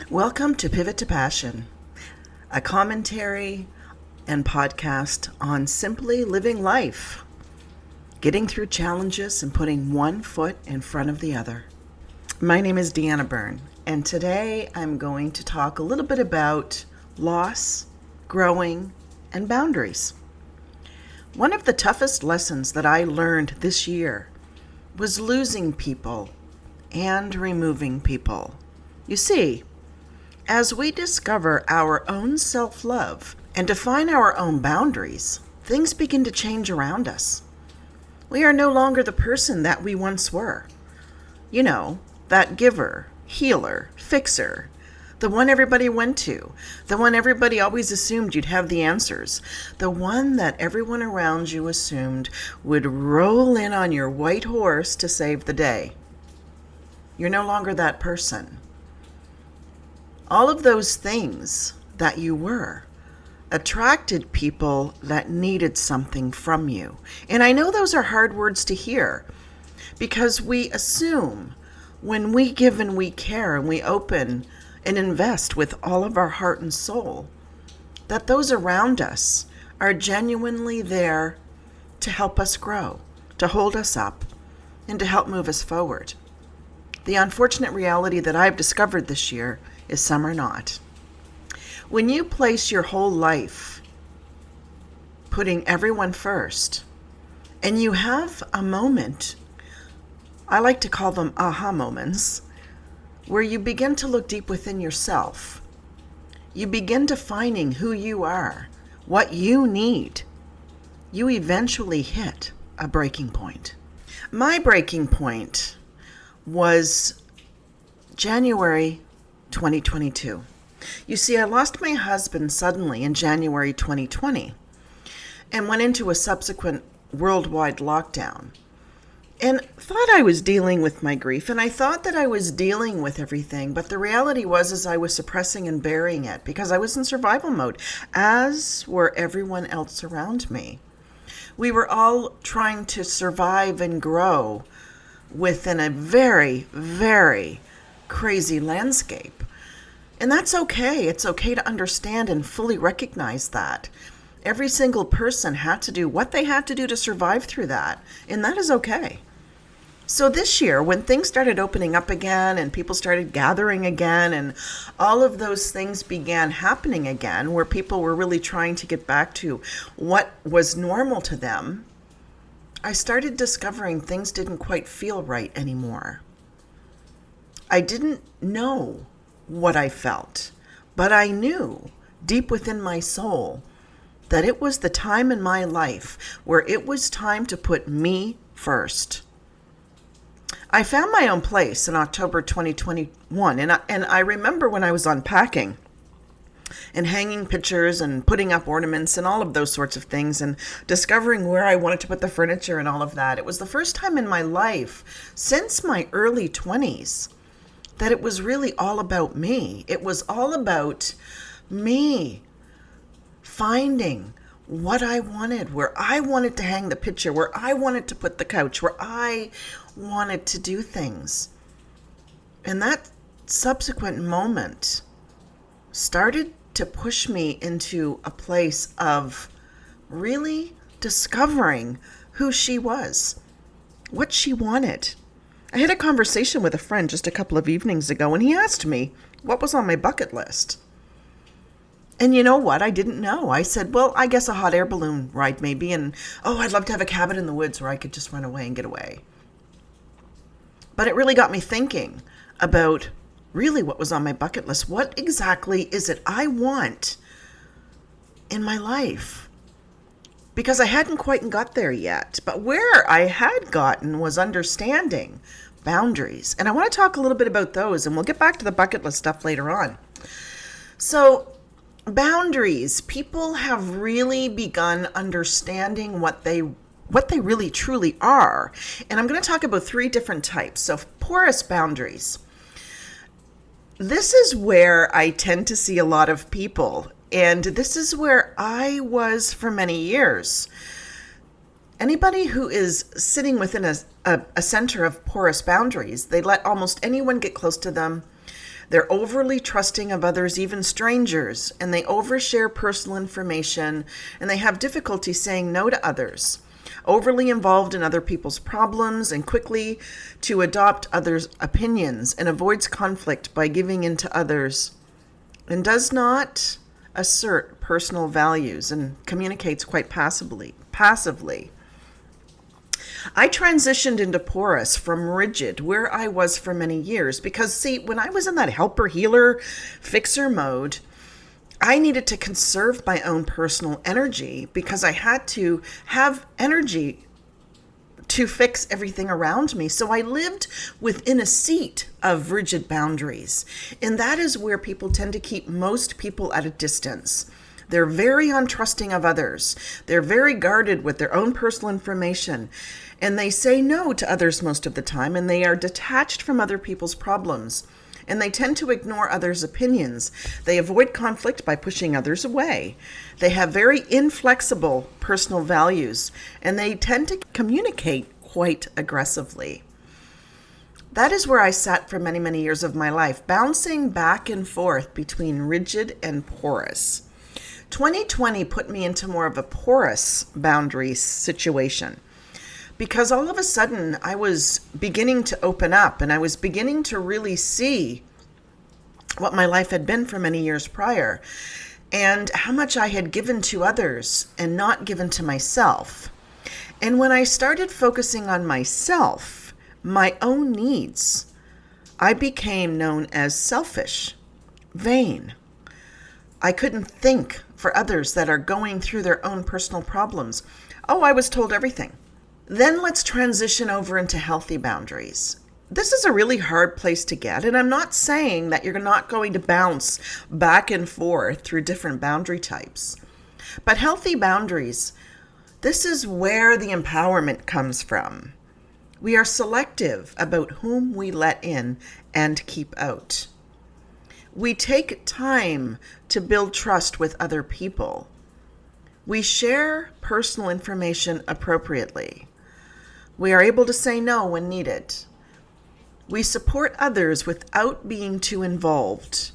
Welcome to Pivot to Passion, a commentary and podcast on simply living life, getting through challenges and putting one foot in front of the other. My name is Deanna Byrne, and today I'm going to talk a little bit about loss, growing, and boundaries. One of the toughest lessons that I learned this year was losing people and removing people. You see, as we discover our own self-love and define our own boundaries, things begin to change around us. We are no longer the person that we once were. You know, that giver, healer, fixer, the one everybody went to, the one everybody always assumed you'd have the answers, the one that everyone around you assumed would roll in on your white horse to save the day. You're no longer that person. All of those things that you were attracted people that needed something from you. And I know those are hard words to hear because we assume when we give and we care and we open and invest with all of our heart and soul, that those around us are genuinely there to help us grow, to hold us up, and to help move us forward. The unfortunate reality that I've discovered this year is some are not. When you place your whole life putting everyone first, and you have a moment, I like to call them aha moments, where you begin to look deep within yourself. You begin defining who you are, what you need. You eventually hit a breaking point. My breaking point was January 2022. You see, I lost my husband suddenly in January 2020 and went into a subsequent worldwide lockdown and thought I was dealing with my grief, and I thought that I was dealing with everything, but the reality was I was suppressing and burying it because I was in survival mode, as were everyone else around me. We were all trying to survive and grow within a very, very crazy landscape. And that's okay. It's okay to understand and fully recognize that. Every single person had to do what they had to do to survive through that, and that is okay. So this year, when things started opening up again and people started gathering again and all of those things began happening again, where people were really trying to get back to what was normal to them, I started discovering things didn't quite feel right anymore. I didn't know what I felt, but I knew deep within my soul that it was the time in my life where it was time to put me first. I found my own place in October 2021, and I remember when I was unpacking and hanging pictures and putting up ornaments and all of those sorts of things and discovering where I wanted to put the furniture and all of that. It was the first time in my life since my early 20s that it was really all about me. It was all about me finding what I wanted, where I wanted to hang the picture, where I wanted to put the couch, where I wanted to do things. And that subsequent moment started to push me into a place of really discovering who she was, what she wanted. I had a conversation with a friend just a couple of evenings ago, and he asked me what was on my bucket list. And you know what? I didn't know. I said, well, I guess a hot air balloon ride maybe, and I'd love to have a cabin in the woods where I could just run away and get away. But it really got me thinking about really what was on my bucket list. What exactly is it I want in my life? Because I hadn't quite got there yet. But where I had gotten was understanding boundaries. And I want to talk a little bit about those, and we'll get back to the bucket list stuff later on. So boundaries, people have really begun understanding what they really truly are. And I'm going to talk about 3 different types. So porous boundaries. This is where I tend to see a lot of people, and this is where I was for many years. Anybody who is sitting within a center of porous boundaries, they let almost anyone get close to them. They're overly trusting of others, even strangers, and they overshare personal information, and they have difficulty saying no to others. Overly involved in other people's problems and quickly to adopt others' opinions, and avoids conflict by giving in to others, and does not assert personal values and communicates quite passively. I transitioned into porous from rigid, where I was for many years, because see, when I was in that helper, healer, fixer mode, I needed to conserve my own personal energy because I had to have energy to fix everything around me. So I lived within a seat of rigid boundaries. And that is where people tend to keep most people at a distance. They're very untrusting of others. They're very guarded with their own personal information. And they say no to others most of the time, and they are detached from other people's problems. And they tend to ignore others' opinions. They avoid conflict by pushing others away. They have very inflexible personal values, and they tend to communicate quite aggressively. That is where I sat for many, many years of my life, bouncing back and forth between rigid and porous. 2020 put me into more of a porous boundary situation, because all of a sudden I was beginning to open up, and I was beginning to really see what my life had been for many years prior, and how much I had given to others and not given to myself. And when I started focusing on myself, my own needs, I became known as selfish, vain. I couldn't think for others that are going through their own personal problems. Oh, I was told everything. Then let's transition over into healthy boundaries. This is a really hard place to get, and I'm not saying that you're not going to bounce back and forth through different boundary types. But healthy boundaries, this is where the empowerment comes from. We are selective about whom we let in and keep out. We take time to build trust with other people. We share personal information appropriately. We are able to say no when needed. We support others without being too involved.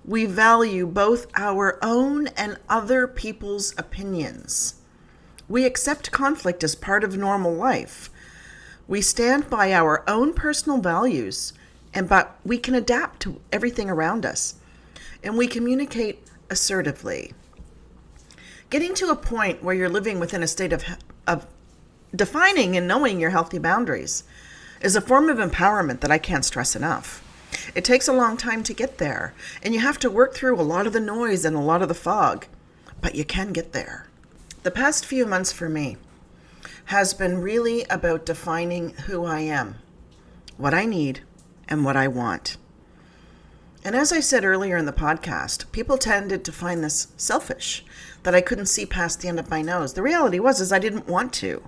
We value both our own and other people's opinions. We accept conflict as part of normal life. We stand by our own personal values, but we can adapt to everything around us. And we communicate assertively. Getting to a point where you're living within a state of defining and knowing your healthy boundaries is a form of empowerment that I can't stress enough. It takes a long time to get there, and you have to work through a lot of the noise and a lot of the fog, but you can get there. The past few months for me has been really about defining who I am, what I need, and what I want. And as I said earlier in the podcast, people tended to find this selfish, that I couldn't see past the end of my nose. The reality was I didn't want to.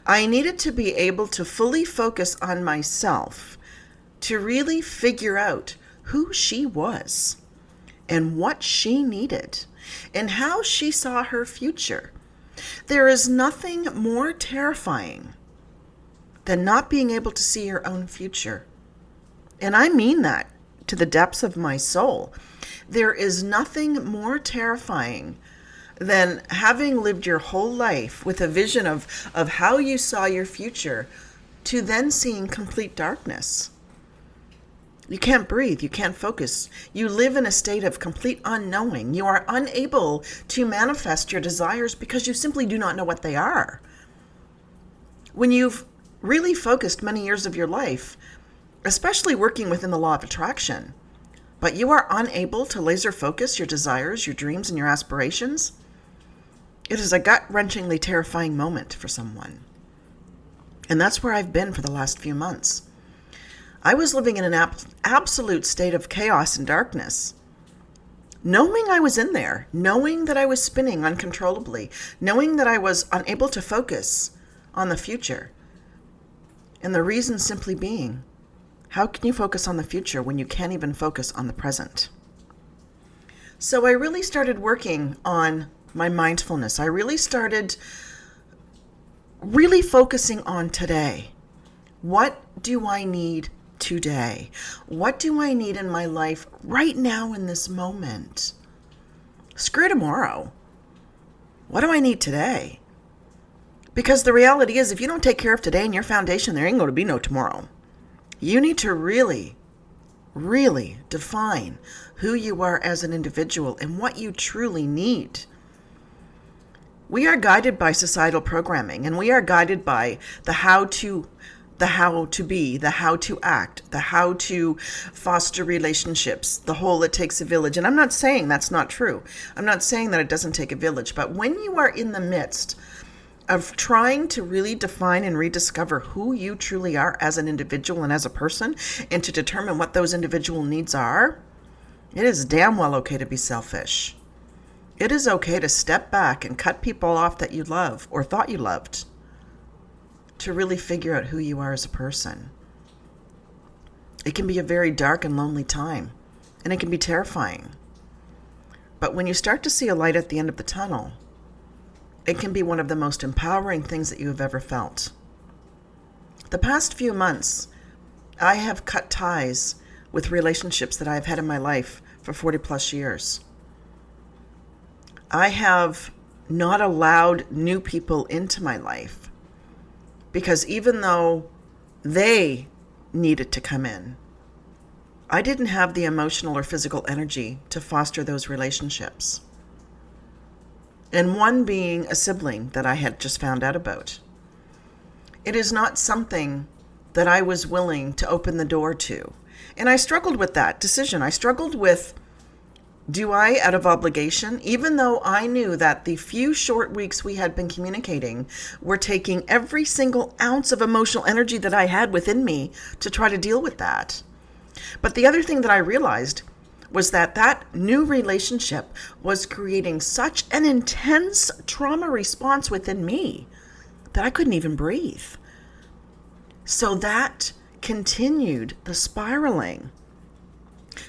I needed to be able to fully focus on myself, to really figure out who she was and what she needed and how she saw her future. There is nothing more terrifying than not being able to see your own future. And I mean that to the depths of my soul. There is nothing more terrifying than having lived your whole life with a vision of how you saw your future to then seeing complete darkness. You can't breathe. You can't focus. You live in a state of complete unknowing. You are unable to manifest your desires because you simply do not know what they are. When you've really focused many years of your life, especially working within the law of attraction, but you are unable to laser focus your desires, your dreams, and your aspirations, it is a gut-wrenchingly terrifying moment for someone. And that's where I've been for the last few months. I was living in an absolute state of chaos and darkness. Knowing I was in there, knowing that I was spinning uncontrollably, knowing that I was unable to focus on the future. And the reason simply being, how can you focus on the future when you can't even focus on the present? So I really started working on my mindfulness. I really started focusing on today. What do I need today? What do I need in my life right now in this moment? Screw tomorrow. What do I need today? Because the reality is, if you don't take care of today and your foundation, there ain't going to be no tomorrow. You need to really define who you are as an individual and what you truly need. We are guided by societal programming, and we are guided by the how to be, the how to act, the how to foster relationships, the whole it takes a village. And I'm not saying that's not true. I'm not saying that it doesn't take a village. But when you are in the midst of trying to really define and rediscover who you truly are as an individual and as a person, and to determine what those individual needs are, it is damn well okay to be selfish. It is okay to step back and cut people off that you love or thought you loved, to really figure out who you are as a person. It can be a very dark and lonely time, and it can be terrifying. But when you start to see a light at the end of the tunnel, it can be one of the most empowering things that you have ever felt. The past few months, I have cut ties with relationships that I've had in my life for 40 plus years. I have not allowed new people into my life because even though they needed to come in, I didn't have the emotional or physical energy to foster those relationships. And one being a sibling that I had just found out about. It is not something that I was willing to open the door to. And I struggled with that decision. I struggled with, do I, out of obligation, even though I knew that the few short weeks we had been communicating were taking every single ounce of emotional energy that I had within me to try to deal with that. But the other thing that I realized was that that new relationship was creating such an intense trauma response within me that I couldn't even breathe. So that continued the spiraling.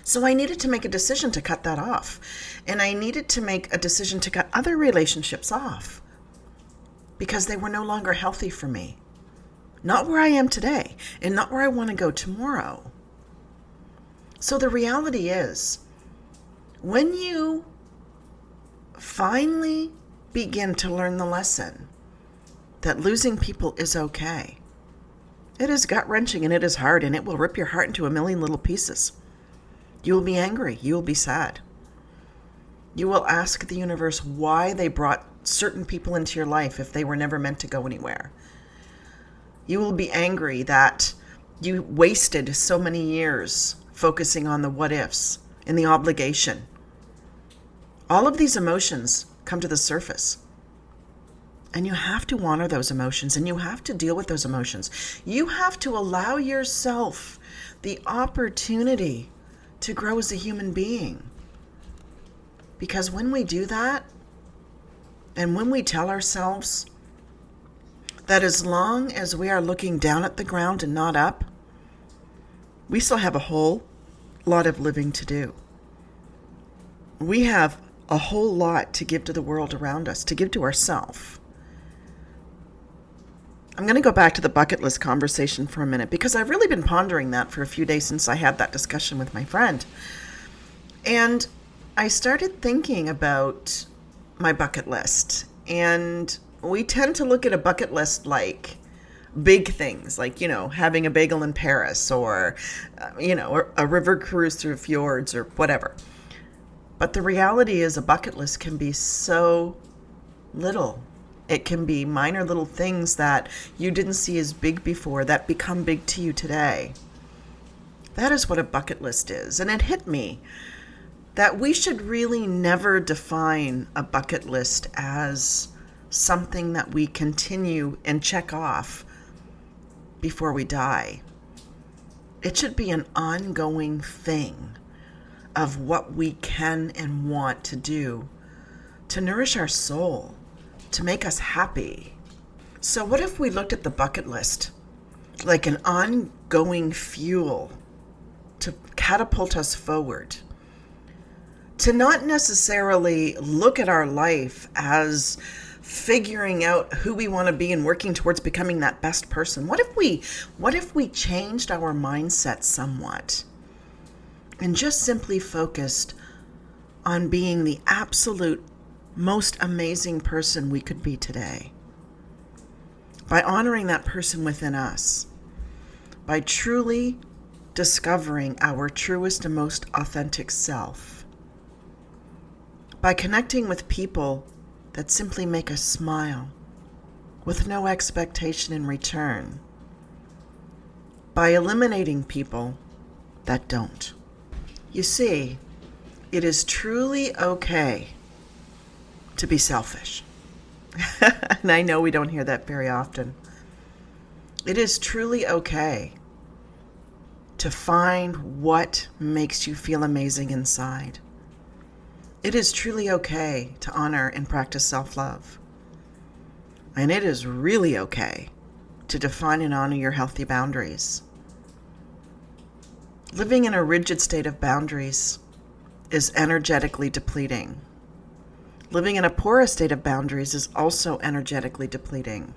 So I needed to make a decision to cut that off. And I needed to make a decision to cut other relationships off because they were no longer healthy for me. Not where I am today and not where I want to go tomorrow. So the reality is, when you finally begin to learn the lesson that losing people is okay, it is gut-wrenching and it is hard and it will rip your heart into a million little pieces. You will be angry. You will be sad. You will ask the universe why they brought certain people into your life if they were never meant to go anywhere. You will be angry that you wasted so many years focusing on the what ifs and the obligation. All of these emotions come to the surface. And you have to honor those emotions and you have to deal with those emotions. You have to allow yourself the opportunity to grow as a human being. Because when we do that, and when we tell ourselves that as long as we are looking down at the ground and not up, we still have a whole lot of living to do. We have a whole lot to give to the world around us, to give to ourselves. I'm going to go back to the bucket list conversation for a minute because I've really been pondering that for a few days since I had that discussion with my friend. And I started thinking about my bucket list. And we tend to look at a bucket list like big things, like, having a bagel in Paris or, or a river cruise through fjords or whatever. But the reality is a bucket list can be so little. It can be minor little things that you didn't see as big before that become big to you today. That is what a bucket list is. And it hit me that we should really never define a bucket list as something that we continue and check off before we die. It should be an ongoing thing of what we can and want to do to nourish our soul, to make us happy. So what if we looked at the bucket list like an ongoing fuel to catapult us forward? To not necessarily look at our life as figuring out who we want to be and working towards becoming that best person? What if we changed our mindset somewhat and just simply focused on being the absolute most amazing person we could be today? By honoring that person within us, by truly discovering our truest and most authentic self, by connecting with people that simply make us smile with no expectation in return, by eliminating people that don't. You see, it is truly okay to be selfish. And I know we don't hear that very often. It is truly okay to find what makes you feel amazing inside. It is truly okay to honor and practice self-love. And it is really okay to define and honor your healthy boundaries. Living in a rigid state of boundaries is energetically depleting. Living in a porous state of boundaries is also energetically depleting.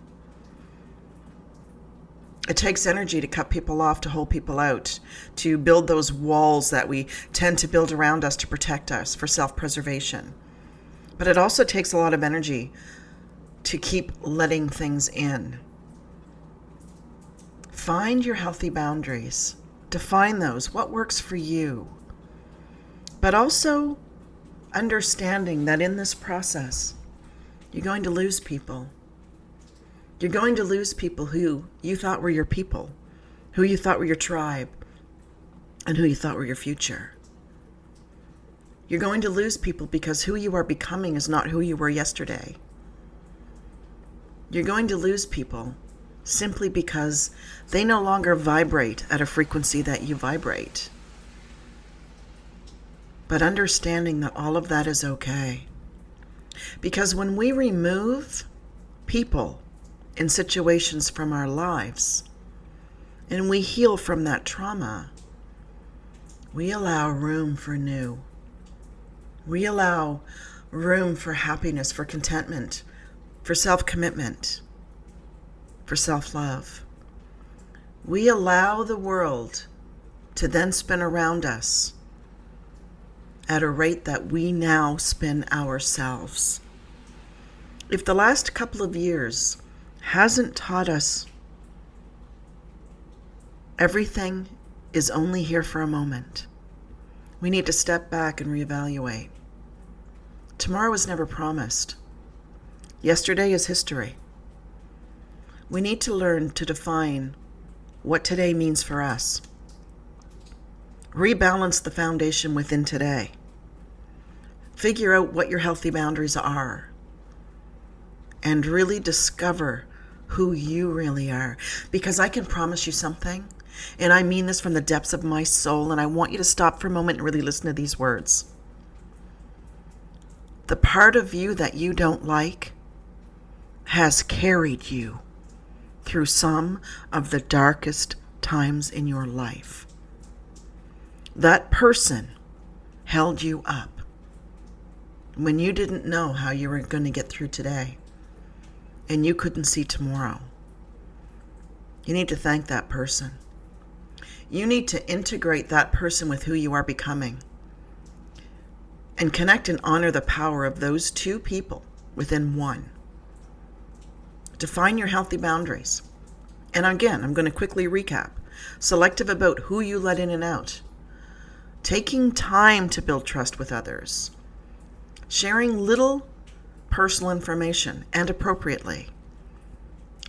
It takes energy to cut people off, to hold people out, to build those walls that we tend to build around us to protect us for self-preservation. But it also takes a lot of energy to keep letting things in. Find your healthy boundaries. Define those. What works for you? But also understanding that in this process, you're going to lose people. You're going to lose people who you thought were your people, who you thought were your tribe, and who you thought were your future. You're going to lose people because who you are becoming is not who you were yesterday. You're going to lose people simply because they no longer vibrate at a frequency that you vibrate. But understanding that all of that is okay. Because when we remove people in situations from our lives, and we heal from that trauma, we allow room for new. We allow room for happiness, for contentment, for self-commitment, for self-love. We allow the world to then spin around us at a rate that we now spin ourselves. If the last couple of years hasn't taught us everything is only here for a moment, we need to step back and reevaluate. Tomorrow is never promised. Yesterday is history. We need to learn to define what today means for us. Rebalance the foundation within today. Figure out what your healthy boundaries are. And really discover who you really are. Because I can promise you something, and I mean this from the depths of my soul, and I want you to stop for a moment and really listen to these words. The part of you that you don't like has carried you through some of the darkest times in your life. That person held you up when you didn't know how you were going to get through today, and you couldn't see tomorrow. You need to thank that person. You need to integrate that person with who you are becoming and connect and honor the power of those two people within one. Define your healthy boundaries. And again, I'm going to quickly recap. Selective about who you let in and out. Taking time to build trust with others. Sharing little personal information and appropriately.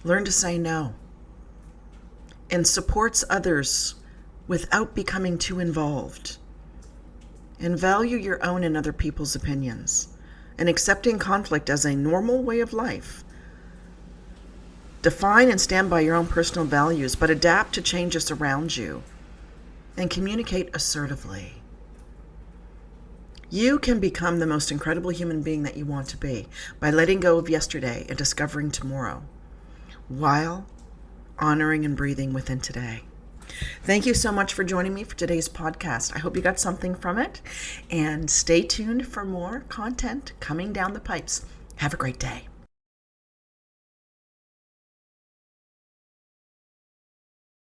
Learn to say no. And supports others without becoming too involved. And value your own and other people's opinions. And accepting conflict as a normal way of life. Define and stand by your own personal values, but adapt to changes around you. And communicate assertively. You can become the most incredible human being that you want to be by letting go of yesterday and discovering tomorrow, while honoring and breathing within today. Thank you so much for joining me for today's podcast. I hope you got something from it, and stay tuned for more content coming down the pipes. Have a great day.